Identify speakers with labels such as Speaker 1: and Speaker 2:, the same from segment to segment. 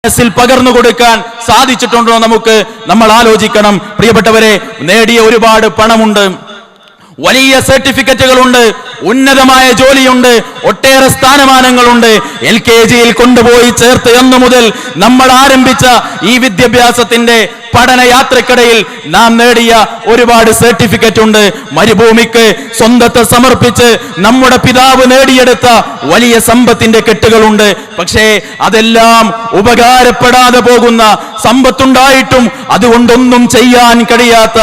Speaker 1: മനസ്സിൽ പകർന്നു കൊടുക്കാൻ സാധിച്ചിട്ടുണ്ടോ നമ്മൾ ആലോചിക്കണം. പ്രിയപ്പെട്ടവരെ, നേടിയ ഒരുപാട് പണമുണ്ട്, വലിയ സർട്ടിഫിക്കറ്റുകളുണ്ട്, ഉന്നതമായ ജോലിയുണ്ട്, ഒട്ടേറെ സ്ഥാനമാനങ്ങളുണ്ട്. LKG-യിൽ കൊണ്ടുപോയി ചേർത്ത് അന്നു മുതൽ നമ്മൾ ആരംഭിച്ച ഈ വിദ്യാഭ്യാസത്തിന്റെ പഠനയാത്രക്കിടയിൽ നാം നേടിയ ഒരുപാട് സർട്ടിഫിക്കറ്റ് ഉണ്ട്. മരുഭൂമിക്ക് സ്വന്തത്തെ സമർപ്പിച്ച് നമ്മുടെ പിതാവ് നേടിയെടുത്ത വലിയ സമ്പത്തിന്റെ കെട്ടുകളുണ്ട്. പക്ഷേ അതെല്ലാം ഉപകാരപ്പെടാതെ പോകുന്ന, സമ്പത്തുണ്ടായിട്ടും അതുകൊണ്ടൊന്നും ചെയ്യാൻ കഴിയാത്ത,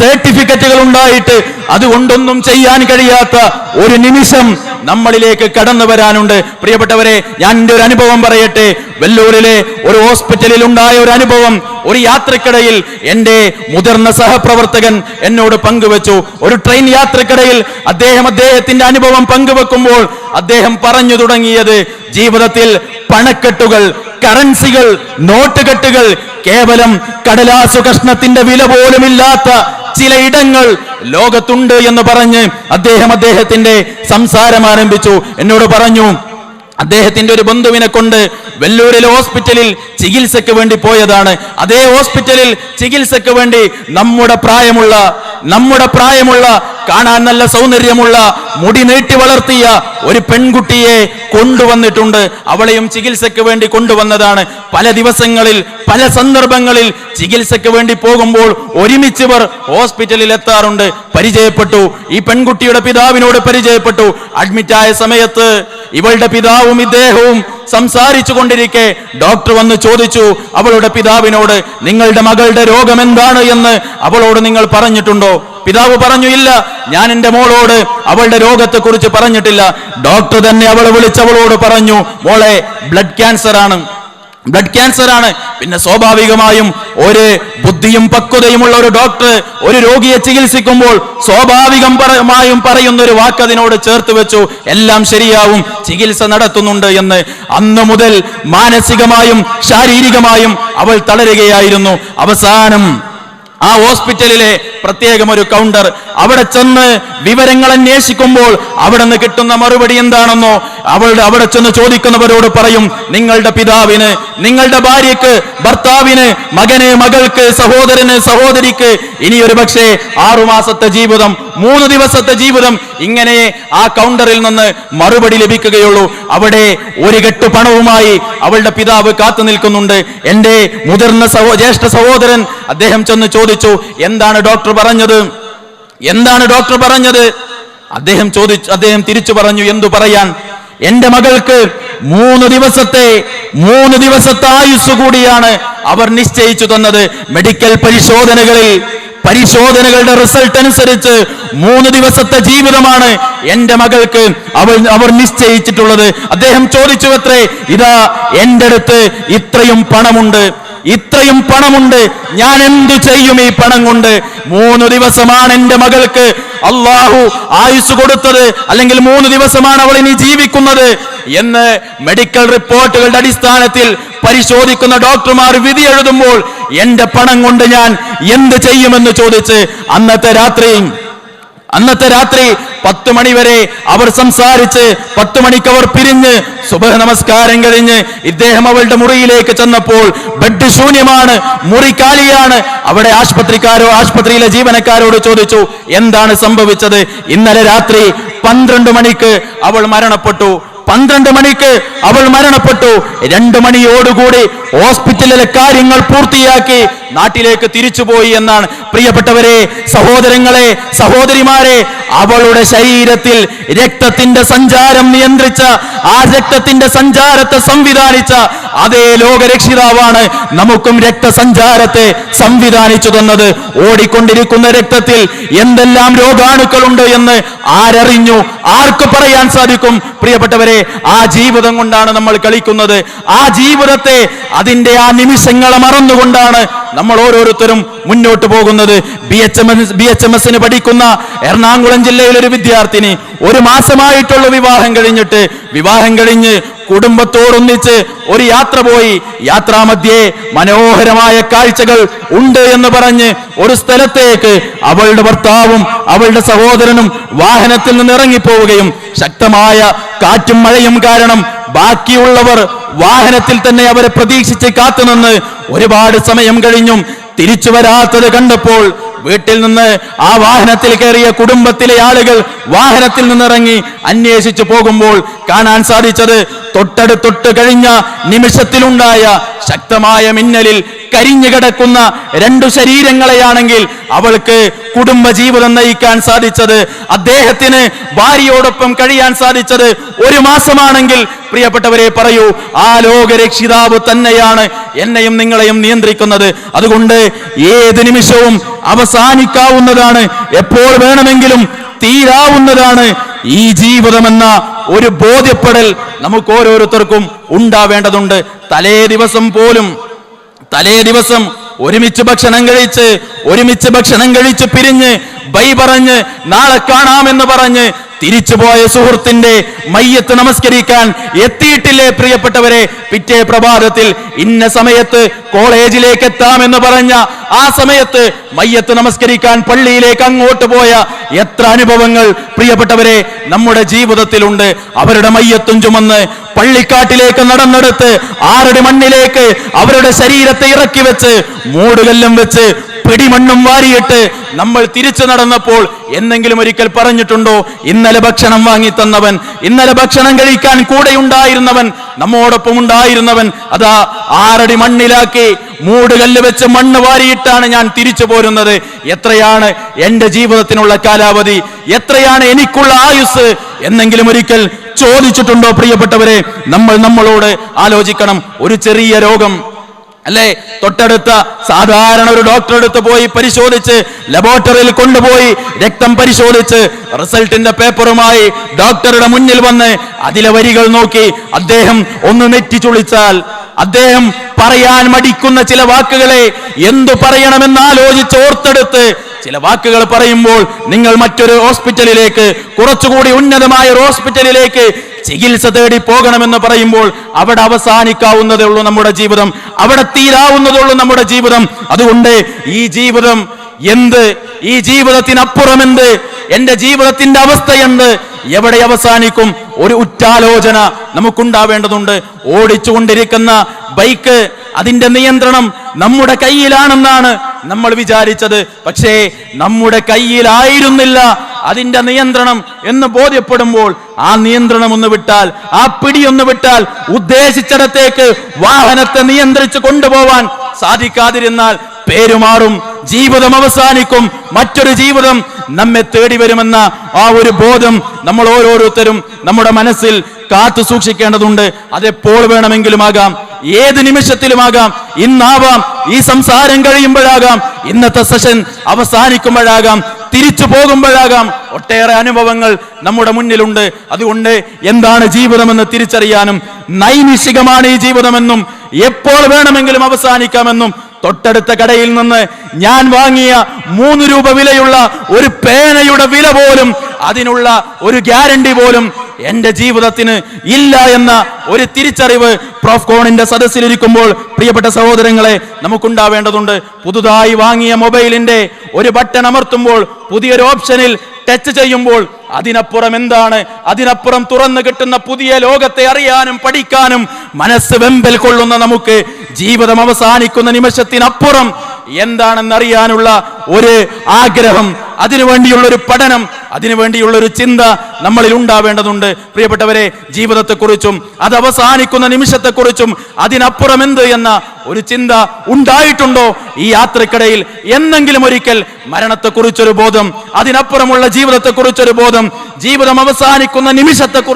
Speaker 1: സർട്ടിഫിക്കറ്റുകൾ ഉണ്ടായിട്ട് അതുകൊണ്ടൊന്നും ചെയ്യാൻ കഴിയാത്ത ഒരു നിമിഷം നമ്മളിലേക്ക് കടന്നു വരാനുണ്ട്. പ്രിയപ്പെട്ടവരെ, ഞാൻ എൻ്റെ ഒരു അനുഭവം പറയട്ടെ. വെല്ലൂരിലെ ഒരു ഹോസ്പിറ്റലിൽ ഉണ്ടായ ഒരു അനുഭവം ഒരു യാത്രക്കിടയിൽ എൻ്റെ മുതിർന്ന സഹപ്രവർത്തകൻ എന്നോട് പങ്കുവെച്ചു. ഒരു ട്രെയിൻ യാത്രക്കിടയിൽ അദ്ദേഹത്തിന്റെ അനുഭവം പങ്കുവെക്കുമ്പോൾ അദ്ദേഹം പറഞ്ഞു തുടങ്ങിയത്, ജീവിതത്തിൽ പണക്കെട്ടുകൾ, കറൻസികൾ, നോട്ടുകെട്ടുകൾ, കേവലം കടലാസു കഷ്ണത്തിന്റെ വില പോലുമില്ലാത്ത ചില ഇടങ്ങൾ ലോകത്തുണ്ട് എന്ന് പറഞ്ഞ് അദ്ദേഹത്തിന്റെ സംസാരം ആരംഭിച്ചു. എന്നോട് പറഞ്ഞു, അദ്ദേഹത്തിന്റെ ഒരു ബന്ധുവിനെ കൊണ്ട് വെല്ലൂരിലെ ഹോസ്പിറ്റലിൽ ചികിത്സയ്ക്ക് വേണ്ടി പോയതാണ്. അതേ ഹോസ്പിറ്റലിൽ ചികിത്സയ്ക്ക് വേണ്ടി നമ്മുടെ പ്രായമുള്ള കാണാൻ നല്ല സൗന്ദര്യമുള്ള, മുടി നീട്ടി വളർത്തിയ ഒരു പെൺകുട്ടിയെ കൊണ്ടുവന്നിട്ടുണ്ട്. അവളെയും ചികിത്സയ്ക്ക് വേണ്ടി കൊണ്ടുവന്നതാണ്. പല ദിവസങ്ങളിൽ, പല സന്ദർഭങ്ങളിൽ ചികിത്സയ്ക്ക് വേണ്ടി പോകുമ്പോൾ ഒരുമിച്ചവർ ഹോസ്പിറ്റലിൽ എത്താറുണ്ട്. പരിചയപ്പെട്ടു, ഈ പെൺകുട്ടിയുടെ പിതാവിനോട് പരിചയപ്പെട്ടു. അഡ്മിറ്റായ സമയത്ത് ഇവളുടെ പിതാവും ഇദ്ദേഹവും സംസാരിച്ചു കൊണ്ടിരിക്കെ ഡോക്ടർ വന്ന് ചോദിച്ചു അവളുടെ പിതാവിനോട്, നിങ്ങളുടെ മകളുടെ രോഗം എന്താണ് എന്ന് അവളോട് നിങ്ങൾ പറഞ്ഞിട്ടുണ്ടോ? പിതാവ് പറഞ്ഞു, ഇല്ല, ഞാൻ എൻ്റെ മോളോട് അവളുടെ രോഗത്തെ കുറിച്ച് പറഞ്ഞിട്ടില്ല. ഡോക്ടർ തന്നെ അവളെ വിളിച്ചവളോട് പറഞ്ഞു, മോളെ, ബ്ലഡ് ക്യാൻസർ ആണ്. പിന്നെ സ്വാഭാവികമായും ഒരു ബുദ്ധിയും പക്വതയുമുള്ള ഒരു ഡോക്ടർ ഒരു രോഗിയെ ചികിത്സിക്കുമ്പോൾ സ്വാഭാവികമായും പറയുന്ന ഒരു വാക്ക് അതിനോട് ചേർത്ത് വെച്ചു, എല്ലാം ശരിയാവും, ചികിത്സ നടത്തുന്നുണ്ട് എന്ന്. അന്നു മുതൽ മാനസികമായും ശാരീരികമായും അവൾ തളരുകയായിരുന്നു. അവസാനം ആ ഹോസ്പിറ്റലിലെ പ്രത്യേകം ഒരു കൗണ്ടർ, അവിടെ ചെന്ന് വിവരങ്ങൾ അന്വേഷിക്കുമ്പോൾ അവിടെ നിന്ന് കിട്ടുന്ന മറുപടി എന്താണെന്നോ, അവിടെ ചെന്ന് ചോദിക്കുന്നവരോട് പറയും, നിങ്ങളുടെ പിതാവിന്, നിങ്ങളുടെ ഭാര്യക്ക്, ഭർത്താവിന്, മകന്, മകൾക്ക്, സഹോദരന്, സഹോദരിക്ക് ഇനിയൊരു പക്ഷേ 6 മാസത്തെ ജീവിതം, 3 ദിവസത്തെ ജീവിതം, ഇങ്ങനെ ആ കൗണ്ടറിൽ നിന്ന് മറുപടി ലഭിക്കുകയുള്ളൂ. അവിടെ ഒരു കെട്ടു പണവുമായി അവളുടെ പിതാവ് കാത്തു നിൽക്കുന്നുണ്ട്. എൻ്റെ മുതിർന്ന ജ്യേഷ്ഠ സഹോദരൻ അദ്ദേഹം ചെന്ന് ചോദിച്ചു, എന്താണ് ഡോക്ടർ പറഞ്ഞത്? അദ്ദേഹം തിരിച്ചു പറഞ്ഞു, എന്തു പറയാൻ, എന്റെ മകൾക്ക് 3 ദിവസത്തെ ആയുസ് കൂടിയാണ് അവർ നിശ്ചയിച്ചു തന്നത്. മെഡിക്കൽ പരിശോധനകളുടെ റിസൾട്ട് അനുസരിച്ച് 3 ദിവസത്തെ ജീവിതമാണ് എന്റെ മകൾക്ക് അവർ നിശ്ചയിച്ചിട്ടുള്ളത്. അദ്ദേഹം ചോദിച്ചു അത്രേ, ഇതാ എന്റെ അടുത്ത് ഇത്രയും പണമുണ്ട്, ഞാൻ എന്തു ചെയ്യും ഈ പണം കൊണ്ട്? 3 ദിവസമാണ് എന്റെ മകൾക്ക് അള്ളാഹു ആയുസ് കൊടുത്തത്, അല്ലെങ്കിൽ 3 ദിവസമാണ് അവൾ ഇനി ജീവിക്കുന്നത് എന്ന് മെഡിക്കൽ റിപ്പോർട്ടുകളുടെ അടിസ്ഥാനത്തിൽ പരിശോധിക്കുന്ന ഡോക്ടർമാർ വിധി എഴുതുമ്പോൾ എന്റെ പണം കൊണ്ട് ഞാൻ എന്ത് ചെയ്യുമെന്ന് ചോദിച്ച് അന്നത്തെ രാത്രി 10 മണി വരെ അവർ സംസാരിച്ച് 10 മണിക്ക് അവർ പിരിഞ്ഞ് സുബഹ് നമസ്കാരം കഴിഞ്ഞ് ഇദ്ദേഹം അവളുടെ മുറിയിലേക്ക് ചെന്നപ്പോൾ ബെഡ് ശൂന്യമാണ്, മുറി കാലിയാണ്. അവിടെ ആശുപത്രിയിലെ ജീവനക്കാരോട് ചോദിച്ചു, എന്താണ് സംഭവിച്ചത്? ഇന്നലെ രാത്രി 12 മണിക്ക് അവൾ മരണപ്പെട്ടു. 2 മണിയോടുകൂടി ഹോസ്പിറ്റലിലെ കാര്യങ്ങൾ പൂർത്തിയാക്കി നാട്ടിലേക്ക് തിരിച്ചുപോയി എന്നാണ്. പ്രിയപ്പെട്ടവരെ, സഹോദരങ്ങളെ, സഹോദരിമാരെ, അവളുടെ ശരീരത്തിൽ രക്തത്തിന്റെ സഞ്ചാരം നിയന്ത്രിച്ച, ആ രക്തത്തിന്റെ സഞ്ചാരത്തെ സംവിധാനിച്ച അതേ ലോകരക്ഷിതാവാണ് നമുക്കും രക്തസഞ്ചാരത്തെ സംവിധാനിച്ചു തന്നത്. ഓടിക്കൊണ്ടിരിക്കുന്ന രക്തത്തിൽ എന്തെല്ലാം രോഗാണുക്കളുണ്ട് എന്ന് ആരറിഞ്ഞു? ആർക്ക് പറയാൻ സാധിക്കും? പ്രിയപ്പെട്ടവരെ, ആ ജീവിതം കൊണ്ടാണ് നമ്മൾ കളിക്കുന്നത്. ആ ജീവിതത്തെ, അതിന്റെ ആ നിമിഷങ്ങളെ മറന്നുകൊണ്ടാണ് നമ്മൾ ഓരോരുത്തരും മുന്നോട്ട് പോകുന്നത്. BHMS പഠിക്കുന്ന എറണാകുളം ജില്ലയിലെ ഒരു വിദ്യാർത്ഥിനി 1 മാസമായിട്ടുള്ള വിവാഹം കഴിഞ്ഞ് കുടുംബത്തോടൊന്നിച്ച് ഒരു യാത്ര പോയി. യാത്രാമധ്യേ മനോഹരമായ കാഴ്ചകൾ ഉണ്ട് എന്ന് പറഞ്ഞ് ഒരു സ്ഥലത്തേക്ക് അവളുടെ ഭർത്താവും അവളുടെ സഹോദരനും വാഹനത്തിൽ നിന്ന് ഇറങ്ങിപ്പോവുകയും ശക്തമായ കാറ്റും മഴയും കാരണം ബാക്കിയുള്ളവർ വാഹനത്തിൽ തന്നെ അവരെ പ്രതീക്ഷിച്ച് കാത്തുനിന്ന് ഒരുപാട് സമയം കഴിഞ്ഞും തിരിച്ചു വരാത്തത് കണ്ടപ്പോൾ വീട്ടിൽ നിന്ന് ആ വാഹനത്തിൽ കയറിയ കുടുംബത്തിലെ ആളുകൾ വാഹനത്തിൽ നിന്നിറങ്ങി അന്വേഷിച്ചു പോകുമ്പോൾ കാണാൻ സാധിച്ചത് തൊട്ടടുത്തൊട്ട് കഴിഞ്ഞ നിമിഷത്തിലുണ്ടായ ശക്തമായ മിന്നലിൽ കരിഞ്ഞു കിടക്കുന്ന 2 ശരീരങ്ങളെയാണെങ്കിൽ അവൾക്ക് കുടുംബജീവിതം നയിക്കാൻ സാധിച്ചത്, അദ്ദേഹത്തിന് ഭാര്യയോടൊപ്പം കഴിയാൻ സാധിച്ചത് 1 മാസമാണെങ്കിൽ പ്രിയപ്പെട്ടവരെ പറയൂ, ആ ലോകരക്ഷിതാവ് തന്നെയാണ് എന്നെയും നിങ്ങളെയും നിയന്ത്രിക്കുന്നത്. അതുകൊണ്ട് ഏത് നിമിഷവും അവസാനിക്കാവുന്നതാണ്, എപ്പോൾ വേണമെങ്കിലും തീരാവുന്നതാണ് ഈ ജീവിതമെന്ന ഒരു ബോധ്യപ്പെടൽ നമുക്ക് ഓരോരുത്തർക്കും ഉണ്ടാവേണ്ടതുണ്ട്. തലേ ദിവസം ഒരുമിച്ച് ഭക്ഷണം കഴിച്ച് പിരിഞ്ഞ് ബൈ പറഞ്ഞ് നാളെ കാണാമെന്ന് പറഞ്ഞ് തിരിച്ചുപോയ സുഹൃത്തിന്റെ മയ്യത്ത് നമസ്കരിക്കാൻ എത്തിയിട്ടില്ലേ പ്രിയപ്പെട്ടവരെ? പിറ്റേ പ്രഭാതത്തിൽ ഇന്ന സമയത്ത് കോളേജിലേക്ക് എത്താമെന്ന് പറഞ്ഞ ആ സമയത്ത് മയ്യത്ത് നമസ്കരിക്കാൻ പള്ളിയിലേക്ക് അങ്ങോട്ട് പോയ എത്ര അനുഭവങ്ങൾ പ്രിയപ്പെട്ടവരെ നമ്മുടെ ജീവിതത്തിലുണ്ട്. അവരുടെ മയ്യത്തും ചുമന്ന് പള്ളിക്കാട്ടിലേക്ക് നടന്നെടുത്ത് 6 അടി മണ്ണിലേക്ക് അവരുടെ ശരീരത്തെ ഇറക്കി വെച്ച് മൂടുകല്ലും വെച്ച് പിടിമണ്ണും വാരിയിട്ട് നമ്മൾ തിരിച്ചു നടന്നപ്പോൾ എന്നെങ്കിലും ഒരിക്കൽ പറഞ്ഞിട്ടുണ്ടോ, ഇന്നലെ ഭക്ഷണം വാങ്ങി തന്നവൻ, ഇന്നലെ ഭക്ഷണം കഴിക്കാൻ കൂടെ ഉണ്ടായിരുന്നവൻ, നമ്മോടൊപ്പം ഉണ്ടായിരുന്നവൻ അതാ 6 അടി മണ്ണിലാക്കി മൂടുകല്ല് വെച്ച് മണ്ണ് വാരിയിട്ടാണ് ഞാൻ തിരിച്ചു പോരുന്നത്. എത്രയാണ് എന്റെ ജീവിതത്തിനുള്ള കാലാവധി, എത്രയാണ് എനിക്കുള്ള ആയുസ് എന്നെങ്കിലും ഒരിക്കൽ ചോദിച്ചിട്ടുണ്ടോ പ്രിയപ്പെട്ടവരെ? നമ്മളോട് ആലോചിക്കണം. ഒരു ചെറിയ രോഗം അല്ലെ, തൊട്ടടുത്ത സാധാരണ ഒരു ഡോക്ടറെ അടുത്ത് പോയി പരിശോധിച്ച് ലബോറട്ടറിയിൽ കൊണ്ടുപോയി രക്തം പരിശോധിച്ച് റിസൾട്ടിന്റെ പേപ്പറുമായി ഡോക്ടറുടെ മുന്നിൽ വന്ന് അതിലെ വരികൾ നോക്കി അദ്ദേഹം ഒന്ന് നെറ്റിച്ചുളിച്ചാൽ അദ്ദേഹം പറയാൻ മടിക്കുന്ന ചില വാക്കുകളെ എന്തു പറയണമെന്ന് ആലോചിച്ച് ഓർത്തെടുത്ത് ചില വാക്കുകൾ പറയുമ്പോൾ നിങ്ങൾ മറ്റൊരു ഹോസ്പിറ്റലിലേക്ക്, കുറച്ചുകൂടി ഉന്നതമായ ഒരു ഹോസ്പിറ്റലിലേക്ക് ചികിത്സ തേടി പോകണമെന്ന് പറയുമ്പോൾ അവിടെ അവസാനിക്കാവുന്നതേ ഉള്ളൂ നമ്മുടെ ജീവിതം, അവിടെ തീരാവുന്നതേ ഉള്ളൂ നമ്മുടെ ജീവിതം. അതുകൊണ്ട് ഈ ജീവിതം എന്ത്, ഈ ജീവിതത്തിനപ്പുറം എന്ത്, എന്റെ ജീവിതത്തിന്റെ അവസ്ഥ എന്ത്, എവിടെ അവസാനിക്കും, ഒരു ഉറ്റാലോചന നമുക്കുണ്ടാവേണ്ടതുണ്ട്. ഓടിച്ചുകൊണ്ടിരിക്കുന്ന ബൈക്ക്, അതിന്റെ നിയന്ത്രണം നമ്മുടെ കയ്യിലാണെന്നാണ് നമ്മൾ വിചാരിച്ചത്. പക്ഷേ നമ്മുടെ കയ്യിലായിരുന്നില്ല അതിന്റെ നിയന്ത്രണം എന്ന് ബോധ്യപ്പെടുമ്പോൾ ആ നിയന്ത്രണം ഒന്ന് വിട്ടാൽ, ആ പിടിയൊന്ന് വിട്ടാൽ, ഉദ്ദേശിച്ചിടത്തേക്ക് വാഹനത്തെ നിയന്ത്രിച്ച് കൊണ്ടുപോവാൻ സാധിക്കാതിരുന്നാൽ പേരുമാറും, ജീവിതം അവസാനിക്കും, മറ്റൊരു ജീവിതം നമ്മെ തേടി വരുമെന്ന ആ ഒരു ബോധം നമ്മൾ ഓരോരുത്തരും നമ്മുടെ മനസ്സിൽ കാത്തു സൂക്ഷിക്കേണ്ടതുണ്ട്. അതെപ്പോൾ വേണമെങ്കിലും ആകാം, ഏത് നിമിഷത്തിലുമാകാം, ഇന്നാവാം, ഈ സംസാരം കഴിയുമ്പോഴാകാം, ഇന്നത്തെ സെഷൻ അവസാനിക്കുമ്പോഴാകാം, തിരിച്ചു പോകുമ്പോഴാകാം. ഒട്ടേറെ അനുഭവങ്ങൾ നമ്മുടെ മുന്നിലുണ്ട്. അതുകൊണ്ട് എന്താണ് ജീവിതമെന്ന് തിരിച്ചറിയാനും നൈമിഷികമാണ് ഈ ജീവിതമെന്നും എപ്പോൾ വേണമെങ്കിലും അവസാനിക്കാമെന്നും തൊട്ടടുത്ത കടയിൽ നിന്ന് ഞാൻ വാങ്ങിയ 3 രൂപ വിലയുള്ള ഒരു പേനയുടെ വില പോലും, അതിനുള്ള ഒരു ഗ്യാരണ്ടി പോലും എന്റെ ജീവിതത്തിന് ഇല്ല എന്ന ഒരു തിരിച്ചറിവ് പ്രോഫ്കോണിന്റെ സദസ്സിലിരിക്കുമ്പോൾ പ്രിയപ്പെട്ട സഹോദരങ്ങളെ നമുക്കുണ്ടാവേണ്ടതുണ്ട്. പുതുതായി വാങ്ങിയ മൊബൈലിന്റെ ഒരു ബട്ടൺ അമർത്തുമ്പോൾ, പുതിയൊരു ഓപ്ഷനിൽ ടച്ച് ചെയ്യുമ്പോൾ അതിനപ്പുറം എന്താണ്, അതിനപ്പുറം തുറന്നു കിട്ടുന്ന പുതിയ ലോകത്തെ അറിയാനും പഠിക്കാനും മനസ്സ് വെമ്പൽ കൊള്ളുന്ന നമുക്ക് ജീവിതം അവസാനിക്കുന്ന നിമിഷത്തിനപ്പുറം എന്താണെന്നറിയാനുള്ള ഒരു ആഗ്രഹം, അതിനുവേണ്ടിയുള്ള ഒരു പഠനം, അതിനുവേണ്ടിയുള്ള ഒരു ചിന്ത നമ്മളിൽ ഉണ്ടാവേണ്ടതുണ്ട്. പ്രിയപ്പെട്ടവരെ, ജീവിതത്തെക്കുറിച്ചും അത് അവസാനിക്കുന്ന നിമിഷത്തെക്കുറിച്ചും അതിനപ്പുറം എന്ത് എന്ന ഒരു ചിന്ത ഉണ്ടായിട്ടുണ്ടോ ഈ യാത്രക്കിടയിൽ? എന്നെങ്കിലും ഒരിക്കൽ മരണത്തെക്കുറിച്ചൊരു ബോധം, അതിനപ്പുറമുള്ള ജീവിതത്തെക്കുറിച്ചൊരു ബോധം, ജീവിതം അവസാനിക്കുന്ന നിമിഷത്തെക്കുറിച്ച്